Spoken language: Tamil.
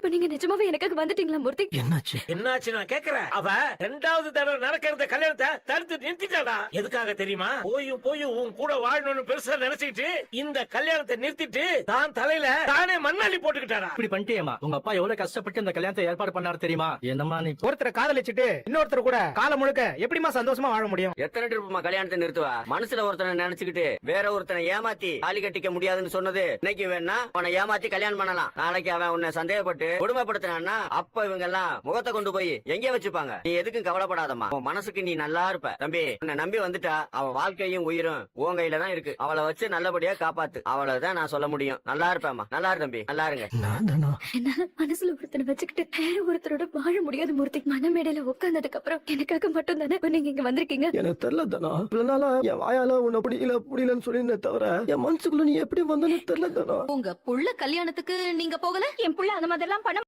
இப்ப நீங்க நிஜமாவே எனக்காக வந்துட்டீங்களா மூர்த்தி? என்னாச்சு நான் கேக்குறேன். அவ 2வது தடவை நடக்கிறத கல்யாணத்தை தடுத்து நிறுத்திட்டாடா. எதுக்காக தெரியுமா? போயும் உன் கூட வாழணும்னு பெருசா நினைச்சிட்டு இந்த கல்யாணத்தை நிறுத்திட்டு தான் தலையில தானே மண்ணாளி போட்டுக்கிட்டாடா. இப்படி பண்ணிட்டேமா உங்க அப்பா எவ்வளவு கஷ்டப்பட்டு இந்த கல்யாணத்தை ஏற்பாடு பண்ணாரு தெரியுமா? என்னமா நீ ஒருத்தரை காதலிச்சுட்டு இன்னொருத்தர் கூட காலம் முழுக்க எப்படிமா சந்தோஷமா வாழ முடியும்? எத்தனை ட்ரிப்புமா கல்யாணத்தை நிறுத்துவா? மனசுல ஒருத்தனை நினைச்சுக்கிட்டு வேற ஒருத்தனை ஏமாத்தி தாலி கட்டிக்க முடியாதுன்னு சொன்னது இன்னைக்கு வேணா அவனை ஏமாத்தி கல்யாணம் பண்ணலாம். நாளைக்கு அவன் உன்னை சந்தேகப்பட்டு குடும்பப்படுத்தினான்னா அப்ப இவங்க எல்லாம் முகத்தை கொண்டு போய் எங்க வச்சுப்பாங்க? நீ எதுக்கும் கவலைப்படாதம்மா. உன் மனசுக்கு நீ நல்லா இருப்ப தம்பி. உன்னை நம்பி வந்துட்டா அவன் வாழ்க்கையும் உயிரும் உன் கையில தான் இருக்கு. அவளை வச்சு நல்லபடியா காப்பாத்து. அவ்வளவுதான் நான் சொல்ல முடியும். நல்லா இருப்பேம்மா. நல்லா இரு தம்பி. நல்லா இருங்க. என்னால மனசுல ஒருத்தனை வச்சுக்கிட்டு வேற ஒருத்தரோட வாழ முடியாது மூர்த்தி. மனமேடையில உட்கார்ந்ததுக்கு அப்புறம் எனக்காக மட்டும் தானே நீங்க இங்க வந்திருக்கீங்க. எனக்கு தெரியல தானா. இவ்வளவு நாளா என் வாயால உன்னை புரியலன்னு சொல்லி தவிர என் மனசுக்குள்ள நீ எப்படி வந்தன்னு தெரியல தானா. உங்க புள்ள கல்யாணத்துக்கு நீங்க போகல? என் புள்ள அந்த மாதிரி எல்லாம் பண்ண